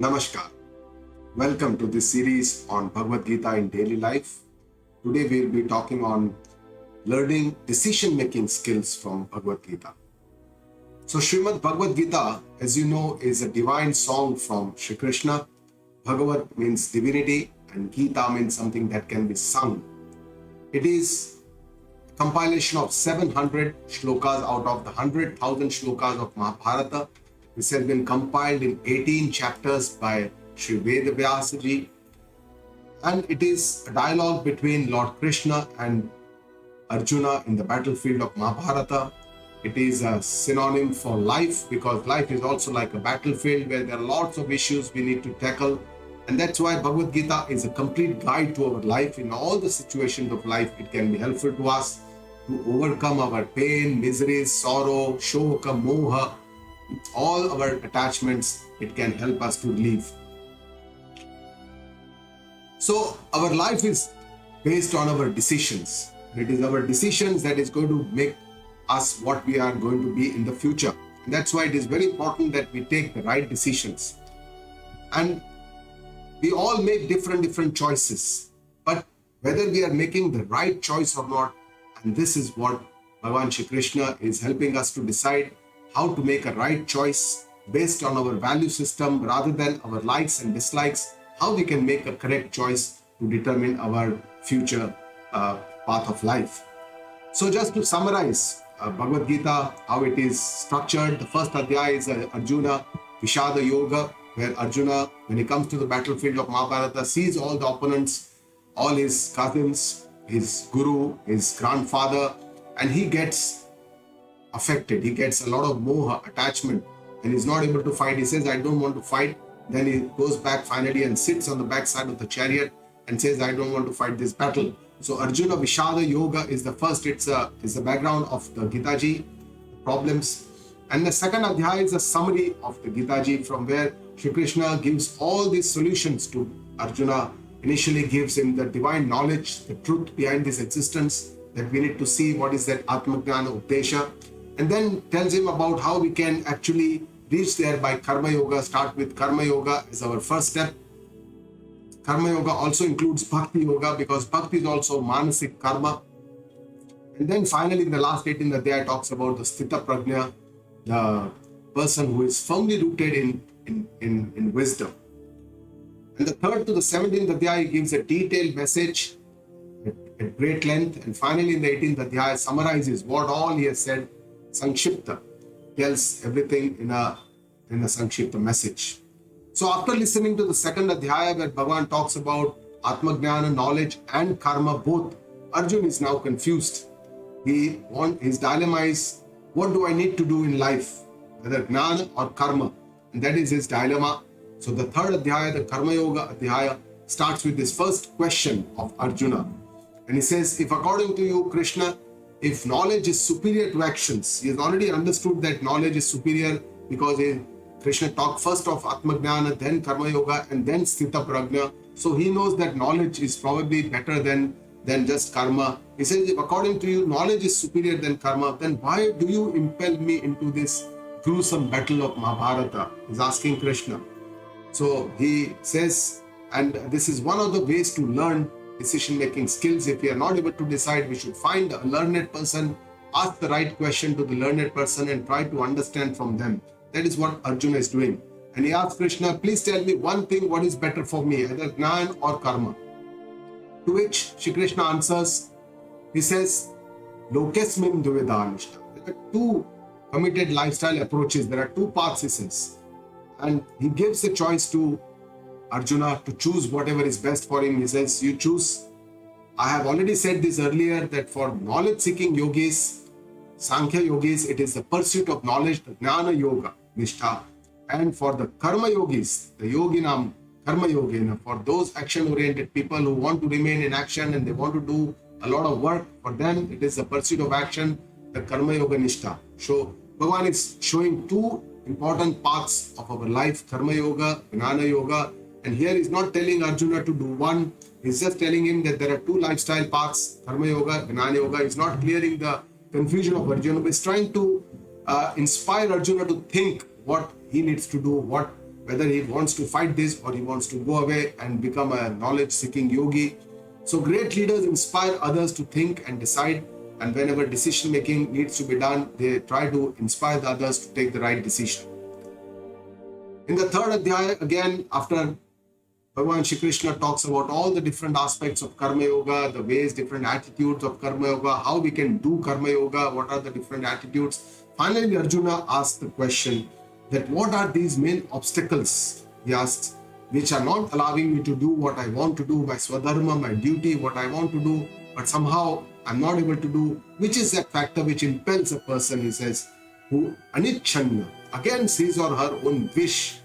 Namaskar. Welcome to this series on Bhagavad Geeta in daily life. Today we'll be talking on learning decision-making skills from Bhagavad Geeta. So Srimad Bhagavad Geeta, as you know, is a divine song from Shree Krishna. Bhagavad means divinity and Geeta means something that can be sung. It is a compilation of 700 shlokas out of the 100,000 shlokas of Mahabharata. This has been compiled in 18 chapters by Sri Vedavyasa ji, and it is a dialogue between Lord Krishna and Arjuna in the battlefield of Mahabharata. It is a synonym for life because life is also like a battlefield where there are lots of issues we need to tackle, and that's why Bhagavad Gita is a complete guide to our life. In all the situations of life, it can be helpful to us to overcome our pain, miseries, sorrow, shoka, moha, all our attachments. It can help us to live. So our life is based on our decisions. It is our decisions that is going to make us what we are going to be in the future. And that's why it is very important that we take the right decisions. And we all make different choices. But whether we are making the right choice or not, and this is what Bhagavan Shri Krishna is helping us to decide, how to make a right choice based on our value system rather than our likes and dislikes, how we can make a correct choice to determine our future path of life. So just to summarize Bhagavad Gita, how it is structured, the first adhyaya is Arjuna Vishada Yoga, where Arjuna, when he comes to the battlefield of Mahabharata, sees all the opponents, all his cousins, his guru, his grandfather, and he gets affected. He gets a lot of moha, attachment, and he's not able to fight. He says, I don't want to fight. Then he goes back finally and sits on the back side of the chariot and says, I don't want to fight this battle. So Arjuna Vishada Yoga is the first. It's the background of the Gita Ji problems. And the second adhyaya is a summary of the Gita Ji, from where Shri Krishna gives all these solutions to Arjuna. Initially gives him the divine knowledge, the truth behind this existence, that we need to see what is that Atmagnana Updesha. And then tells him about how we can actually reach there by Karma Yoga. Start with Karma Yoga as our first step. Karma Yoga also includes Bhakti Yoga because Bhakti is also Manasik Karma. And then finally in the last 18th adhyaya talks about the Sthita Prajna, the person who is firmly rooted in wisdom. And the third to the 17th adhyaya gives a detailed message at great length. And finally in the 18th adhyaya summarizes what all he has said. Sankshipta tells everything in a Sankshipta message. So after listening to the second adhyaya where Bhagavan talks about Atmagnana, knowledge and karma both, Arjuna is now confused. His dilemma is, what do I need to do in life? Whether Gnana or karma. And that is his dilemma. So the third adhyaya, the Karma Yoga adhyaya, starts with this first question of Arjuna. And he says, if according to you, Krishna, if knowledge is superior to actions, he has already understood that knowledge is superior because Krishna talked first of Atmagnana, then Karma Yoga, and then Sthita Prajna. So he knows that knowledge is probably better than just karma. He says, if according to you, knowledge is superior than karma, then why do you impel me into this gruesome battle of Mahabharata? He's asking Krishna. So he says, and this is one of the ways to learn decision-making skills. If we are not able to decide, we should find a learned person, ask the right question to the learned person and try to understand from them. That is what Arjuna is doing. And he asks Krishna, please tell me one thing, what is better for me, either Jnana or Karma? To which Shri Krishna answers, he says, Lokesmin Duvedanishta. There are two committed lifestyle approaches. There are two paths, he says. And he gives the choice to Arjuna to choose whatever is best for him. He says, you choose. I have already said this earlier that for knowledge-seeking yogis, Sankhya yogis, it is the pursuit of knowledge, the Jnana Yoga, Nishtha. And for the Karma yogis, the Yoginam, Karma Yogina, for those action-oriented people who want to remain in action and they want to do a lot of work, for them it is the pursuit of action, the Karma Yoga Nishtha. So Bhagavan is showing two important paths of our life, Karma Yoga, Jnana Yoga. And here he's not telling Arjuna to do one, he's just telling him that there are two lifestyle paths, Karma Yoga, Jnana Yoga. He's not clearing the confusion of Arjuna, but he's trying to inspire Arjuna to think what he needs to do, what whether he wants to fight this or he wants to go away and become a knowledge-seeking yogi. So great leaders inspire others to think and decide, and whenever decision making needs to be done, they try to inspire the others to take the right decision. In the third adhyaya, again, after Bhagavan Shree Krishna talks about all the different aspects of Karma Yoga, the ways, different attitudes of Karma Yoga, how we can do Karma Yoga, what are the different attitudes. Finally, Arjuna asks the question that what are these main obstacles, he asks, which are not allowing me to do what I want to do, my swadharma, my duty, what I want to do, but somehow I'm not able to do, which is that factor which impels a person, he says, who anichanna, against his or her own wish,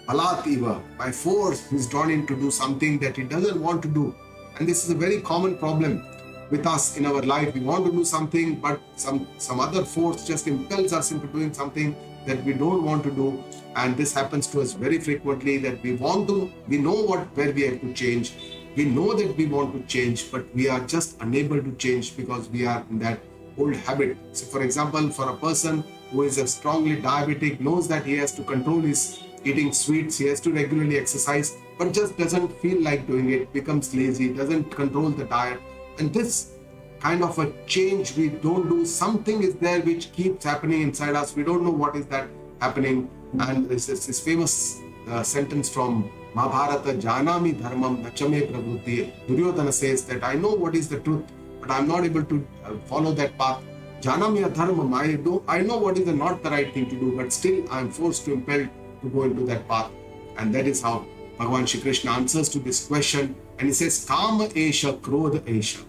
Balativa, by force, he's drawn in to do something that he doesn't want to do. And this is a very common problem with us in our life. We want to do something, but some other force just impels us into doing something that we don't want to do. And this happens to us very frequently, that we know where we have to change. We know that we want to change, but we are just unable to change because we are in that old habit. So for example, for a person who is a strongly diabetic, knows that he has to control his eating sweets, he has to regularly exercise, but just doesn't feel like doing it, becomes lazy, doesn't control the diet. And this kind of a change we don't do, something is there which keeps happening inside us. We don't know what is that happening. And this famous sentence from Mahabharata, Janami dharmam nachame pravrutti. Duryodhana says that I know what is the truth, but I'm not able to follow that path. Janami dharmam, I know what is not the right thing to do, but still I'm forced to impel to go into that path. And that is how Bhagavan Shree Krishna answers to this question. And he says, Kama esha, Krodha esha.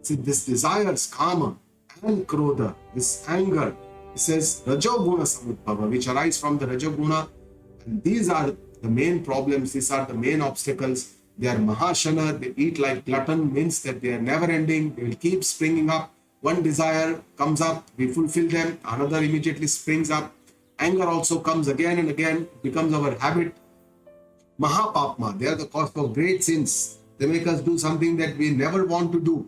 See, this desires, Kama and Krodha, this anger, he says, Rajoguna samudbhava, which arise from the Rajoguna. And these are the main problems, these are the main obstacles. They are Mahashana, they eat like glutton, means that they are never ending, they will keep springing up. One desire comes up, we fulfill them, another immediately springs up. Anger also comes again and again, becomes our habit. Mahapapma, they are the cause of great sins. They make us do something that we never want to do.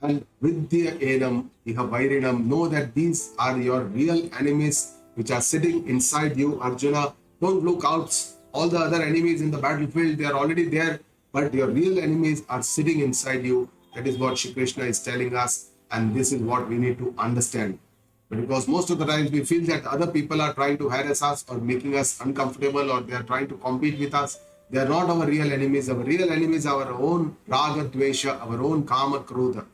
And vidya enam iha vairinam, know that these are your real enemies which are sitting inside you, Arjuna. Don't look out. All the other enemies in the battlefield, they are already there, but your real enemies are sitting inside you. That is what Shri Krishna is telling us, and this is what we need to understand. Because most of the times we feel that other people are trying to harass us or making us uncomfortable, or they are trying to compete with us. They are not our real enemies. Our real enemies are our own raga, dvesha, our own kama, krodha.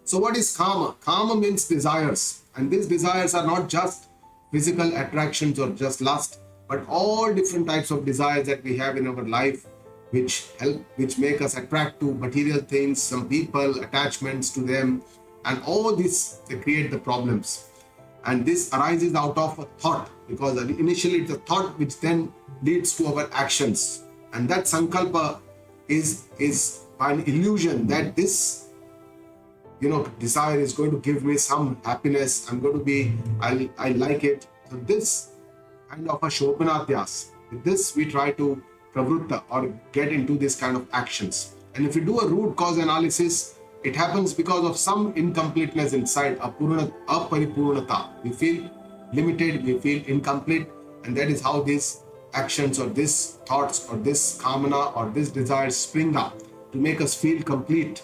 So what is kama? Kama means desires. And these desires are not just physical attractions or just lust, but all different types of desires that we have in our life, which make us attract to material things, some people, attachments to them. And all this, they create the problems. And this arises out of a thought, because initially it's a thought which then leads to our actions. And that sankalpa is an illusion that this desire is going to give me some happiness. I'm going to be, I like it. So this kind of a shobhanatyas, with this we try to pravrutta or get into this kind of actions. And if we do a root cause analysis, it happens because of some incompleteness inside, aparipurnata. We feel limited, we feel incomplete, and that is how these actions or these thoughts or this kamana or this desire spring up to make us feel complete.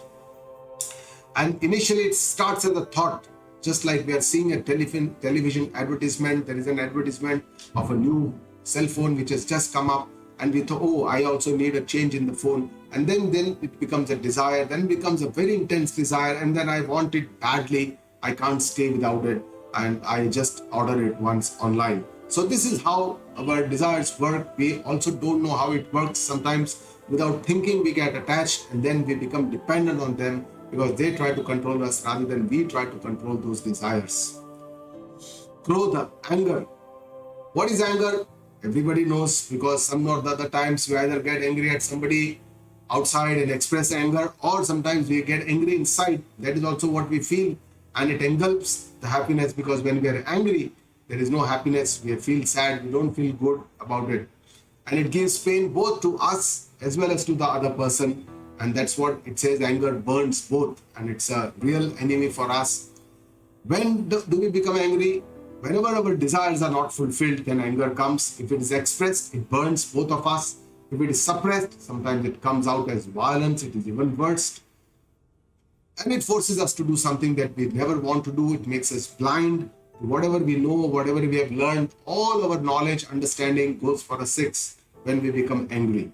And initially it starts as a thought, just like we are seeing a television advertisement. There is an advertisement of a new cell phone which has just come up, and we thought, oh, I also need a change in the phone. And then it becomes a desire, then becomes a very intense desire, and then I want it badly. I can't stay without it, and I just order it once online. So this is how our desires work. We also don't know how it works. Sometimes without thinking we get attached, and then we become dependent on them because they try to control us rather than we try to control those desires. Krodha, anger. What is anger? Everybody knows, because some or the other times we either get angry at somebody outside and express anger, or sometimes we get angry inside. That is also what we feel, and it engulfs the happiness, because when we are angry, there is no happiness. We feel sad, we don't feel good about it. And it gives pain both to us as well as to the other person. And that's what it says, anger burns both, and it's a real enemy for us. When do we become angry? whenever our desires are not fulfilled, then anger comes. If it is expressed, it burns both of us. If it is suppressed, sometimes it comes out as violence, it is even worse. And it forces us to do something that we never want to do. It makes us blind to whatever we know, whatever we have learned. All our knowledge, understanding goes for a six when we become angry.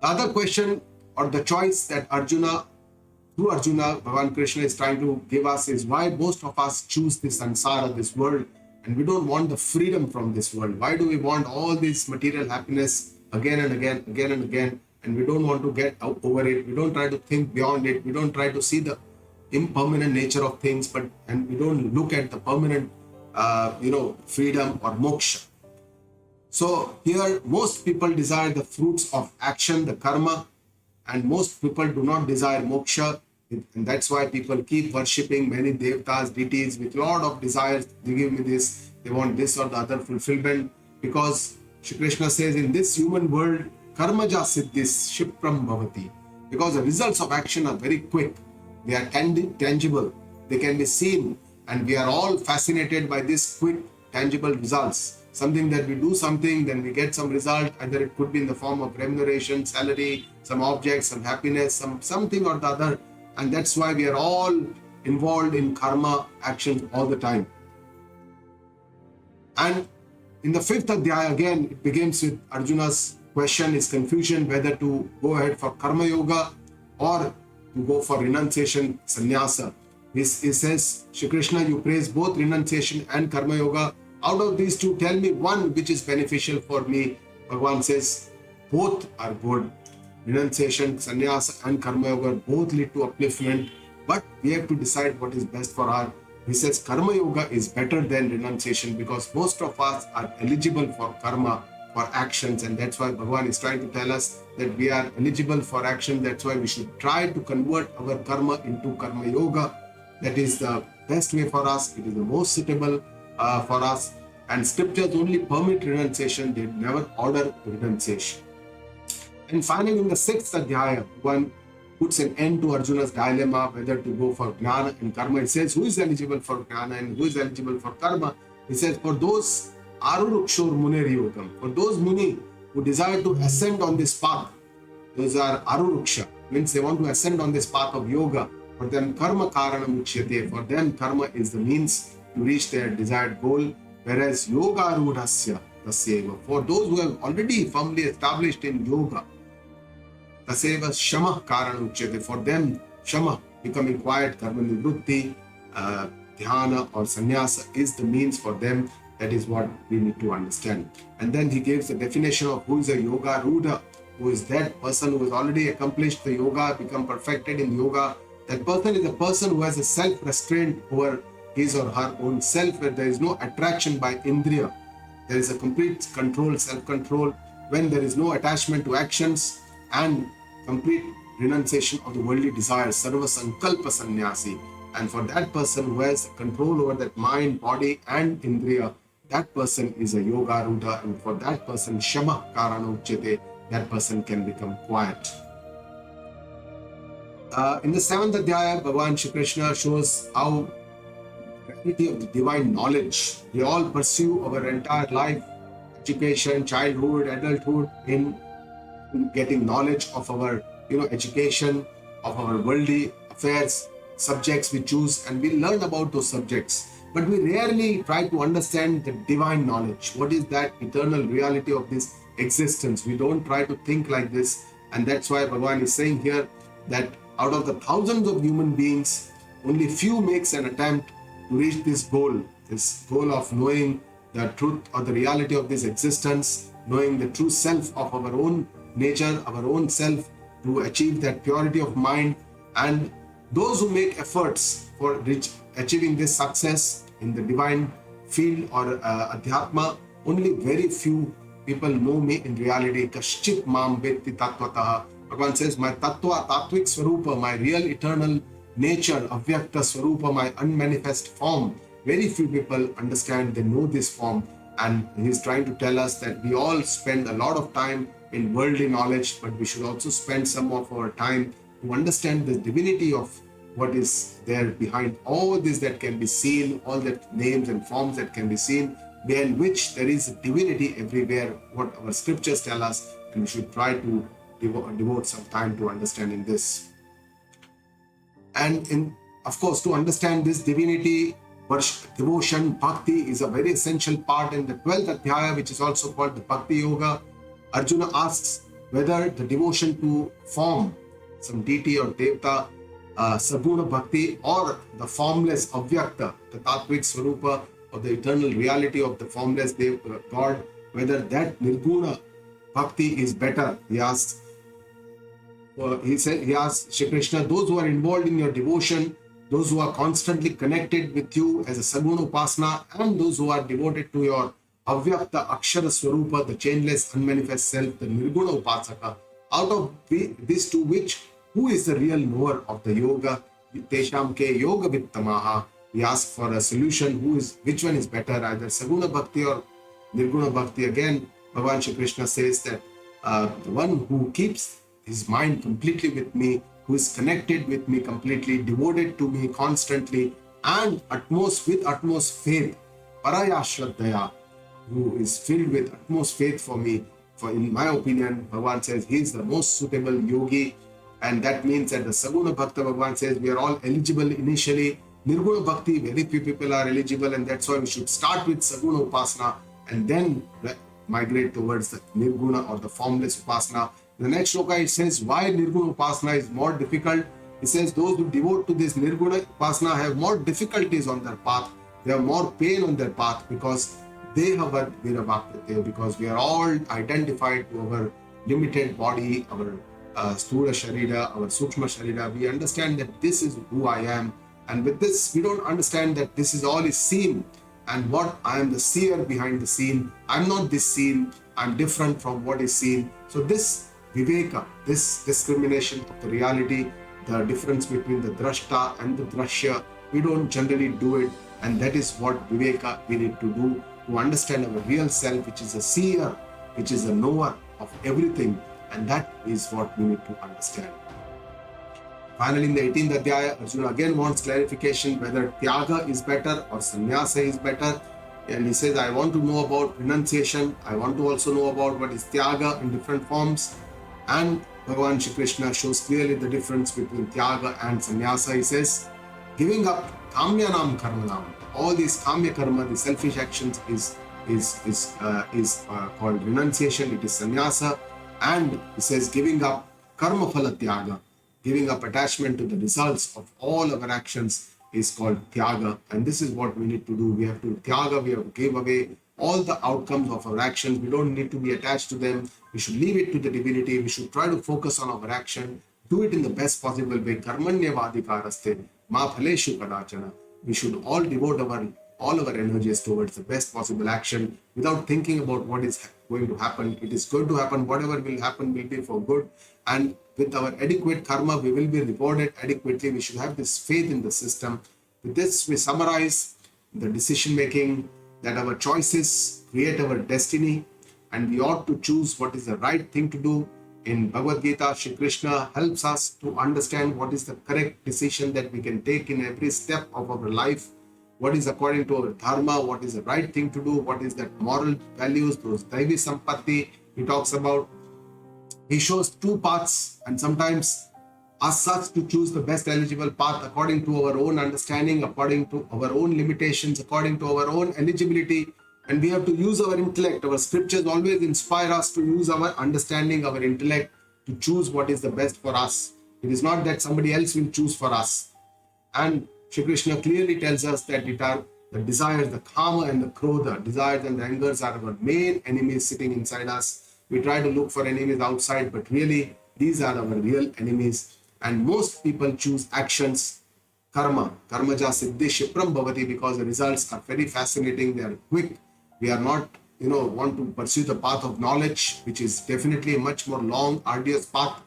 The other question or the choice that through Arjuna, Bhagavan Krishna is trying to give us is why most of us choose this sansara, this world, and we don't want the freedom from this world. Why do we want all this material happiness again and again, again and again, and we don't want to get over it? We don't try to think beyond it. We don't try to see the impermanent nature of things, and we don't look at the permanent, freedom or moksha. So here, most people desire the fruits of action, the karma, and most people do not desire moksha. And that's why people keep worshipping many devatas, deities with a lot of desires. They give me this, they want this or the other fulfillment. Because Shri Krishna says, in this human world, karmaja siddhis shipram bhavati. Because the results of action are very quick. They are tangible. They can be seen. And we are all fascinated by these quick, tangible results. Something that we do something, then we get some result. Either it could be in the form of remuneration, salary, some object, some happiness, something or the other. And that's why we are all involved in karma actions all the time. And in the fifth adhyaya, again, it begins with Arjuna's question, his confusion, whether to go ahead for karma yoga or to go for renunciation, sannyasa. He says, Shri Krishna, you praise both renunciation and karma yoga. Out of these two, tell me one which is beneficial for me. Bhagavan says, both are good. Renunciation, sannyasa and karma yoga both lead to upliftment, but we have to decide what is best for our. He says karma yoga is better than renunciation because most of us are eligible for karma, for actions, and that's why Bhagavan is trying to tell us that we are eligible for action. That's why we should try to convert our karma into karma yoga. That is the best way for us. It is the most suitable for us. And scriptures only permit renunciation. They never order renunciation. And finally, in the sixth adhyaya, one puts an end to Arjuna's dilemma whether to go for jnana and karma. It says, who is eligible for jnana and who is eligible for karma? He says, for those arurukshor munir yogam, for those muni who desire to ascend on this path, those are aruruksha, means they want to ascend on this path of yoga. For them, karma karanam uchyate. For them, karma is the means to reach their desired goal. Whereas yoga arudhasya tasyeva, for those who have already firmly established in yoga, taseva shama karanam uchyate. For them, shama, becoming quiet, karma nivrutti, dhyana or sannyasa is the means for them. That is what we need to understand. And then he gives the definition of who is a yoga rudha, who is that person who has already accomplished the yoga, become perfected in yoga. That person is a person who has a self-restraint over his or her own self, where there is no attraction by indriya. There is a complete control, self-control, when there is no attachment to actions and complete renunciation of the worldly desires, sarva sankalpa sannyasi. And for that person who has control over that mind, body and indriya, that person is a yoga rudha, and for that person, shama karana uchyate, that person can become quiet. In the seventh adhyaya, Bhagavan Shri Krishna shows how the reality of the divine knowledge. We all pursue our entire life, education, childhood, adulthood, in getting knowledge of our, education, of our worldly affairs, subjects we choose, and we learn about those subjects. But we rarely try to understand the divine knowledge. What is that eternal reality of this existence? We don't try to think like this. And that's why Bhagavan is saying here that out of the thousands of human beings, only few makes an attempt to reach this goal of knowing the truth or the reality of this existence, knowing the true self of our own nature, our own self, to achieve that purity of mind. And those who make efforts for achieving this success in the divine field or adhyatma, only very few people know me in reality. Kaschit mam vetti tattvataha. Bhagavan says, my tattva, tattvic swarupa, my real eternal nature, avyakta swarupa, my unmanifest form. Very few people understand, they know this form. And he's trying to tell us that we all spend a lot of time in worldly knowledge, but we should also spend some of our time to understand the divinity of what is there behind all this that can be seen, all the names and forms that can be seen, behind which there is divinity everywhere, what our scriptures tell us, and we should try to devote some time to understanding this. And of course, to understand this divinity, devotion, bhakti is a very essential part in the 12th Adhyaya, which is also called the Bhakti Yoga. Arjuna asks whether the devotion to form, some deity or devta, saguna bhakti, or the formless avyakta, the tatvik swarupa, or the eternal reality of the formless God, whether that nirguna bhakti is better. He asks Shree Krishna, those who are involved in your devotion, those who are constantly connected with you as a saguna upasana, and those who are devoted to your avyakta akshara swarupa, the changeless unmanifest self, the nirguna upasaka, out of these two, who is the real knower of the yoga? Tesham ke yoga vittamaha. We ask for a solution. Which one is better, either saguna bhakti or nirguna bhakti? Again, Bhagavan Shri Krishna says that the one who keeps his mind completely with me, who is connected with me completely, devoted to me constantly, and with utmost faith, paraya shraddhaya, who is filled with utmost faith for me. For in my opinion, Bhagavan says he is the most suitable yogi, and that means that the Saguna Bhakta, Bhagavan says we are all eligible initially. Nirguna Bhakti, very few people are eligible, and that's why we should start with Saguna Upasana and then migrate towards the Nirguna or the formless Upasana. The next shloka, it says why Nirguna Upasana is more difficult. It says those who devote to this Nirguna Upasana have more difficulties on their path. They have more pain on their path because they have a Virabhakti, because we are all identified to our limited body, our Sthula Sharira, our Sukshma Sharira. We understand that this is who I am. And with this, we don't understand that this is all is seen, and what I am the seer behind the scene. I'm not this scene. I'm different from what is seen. So this viveka, this discrimination of the reality, the difference between the drashta and the drashya, we don't generally do it. And that is what viveka we need to do to understand our real self, which is a seer, which is a knower of everything. And that is what we need to understand. Finally, in the 18th Adhyaya, Arjuna again wants clarification whether Tyaga is better or Sannyasa is better. And he says, I want to know about renunciation. I want to also know about what is Tyaga in different forms. And Bhagavan Shri Krishna shows clearly the difference between Tyaga and Sannyasa. He says, giving up Kamyanam Karmanam, all these Kamya Karma, the selfish actions, is called renunciation. It is Sannyasa. And he says, giving up Karma Phala Tyaga, giving up attachment to the results of all our actions, is called Tyaga. And this is what we need to do. We have to Tyaga, we have to give away all the outcomes of our actions. We don't need to be attached to them. We should leave it to the divinity. We should try to focus on our action. Do it in the best possible way. Karmanya vadikaraste ma phaleshu kadachana. We should all devote all our energies towards the best possible action without thinking about what is going to happen. It is going to happen. Whatever will happen will be for good. And with our adequate karma, we will be rewarded adequately. We should have this faith in the system. With this, we summarize the decision making, that our choices create our destiny, and we ought to choose what is the right thing to do. In Bhagavad Geeta, Shree Krishna helps us to understand what is the correct decision that we can take in every step of our life. What is according to our dharma, what is the right thing to do, what is that moral values, those daivi sampatti he talks about. He shows two paths, and sometimes asks us to choose the best eligible path according to our own understanding, according to our own limitations, according to our own eligibility. And we have to use our intellect. Our scriptures always inspire us to use our understanding, our intellect, to choose what is the best for us. It is not that somebody else will choose for us. And Shri Krishna clearly tells us that the desires, the kama and the krodha, desires and the angers are our main enemies sitting inside us. We try to look for enemies outside, but really these are our real enemies. And most people choose actions, karma, karmaja siddhi shipram bhavati, because the results are very fascinating, they are quick. We are not, want to pursue the path of knowledge, which is definitely a much more long, arduous path,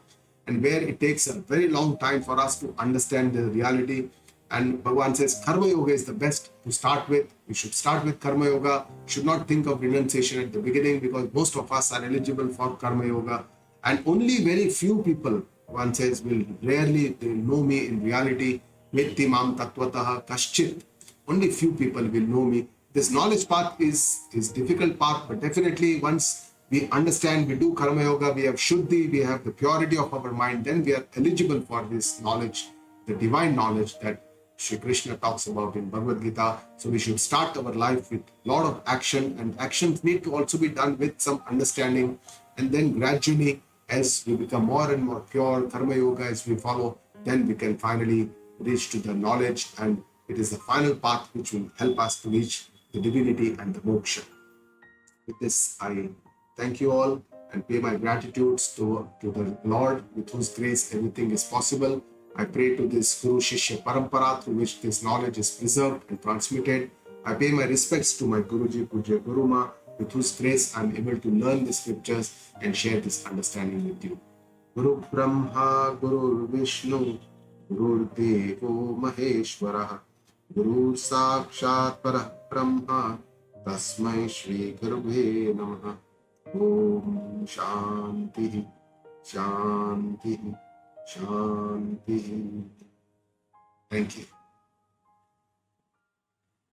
and where it takes a very long time for us to understand the reality. And Bhagavan says Karma Yoga is the best to start with. We should start with Karma Yoga. Should not think of renunciation at the beginning, because most of us are eligible for Karma Yoga. And only very few people, one says, will rarely know me in reality. Vetti mam tattvataha kaschit. Only few people will know me. This knowledge path is difficult path, but definitely once we understand, we do karma yoga, we have shuddhi, we have the purity of our mind, then we are eligible for this knowledge, the divine knowledge that Shree Krishna talks about in Bhagavad Geeta. So we should start our life with a lot of action, and actions need to also be done with some understanding. And then gradually, as we become more and more pure, karma yoga as we follow, then we can finally reach to the knowledge, and it is the final path which will help us to reach the divinity and the moksha. With this, I thank you all and pay my gratitudes to the Lord, with whose grace everything is possible. I pray to this Guru Shishya Parampara through which this knowledge is preserved and transmitted. I pay my respects to my Guruji Pujya Guruma, with whose grace I am able to learn the scriptures and share this understanding with you. Guru Brahma, Guru Vishnu, Guru Devo Maheshwara, Guru Sakshat Parah Brahma, Tasmai Shri Gurave Namaha. Om Shanti, Shanti, Shanti. Thank you.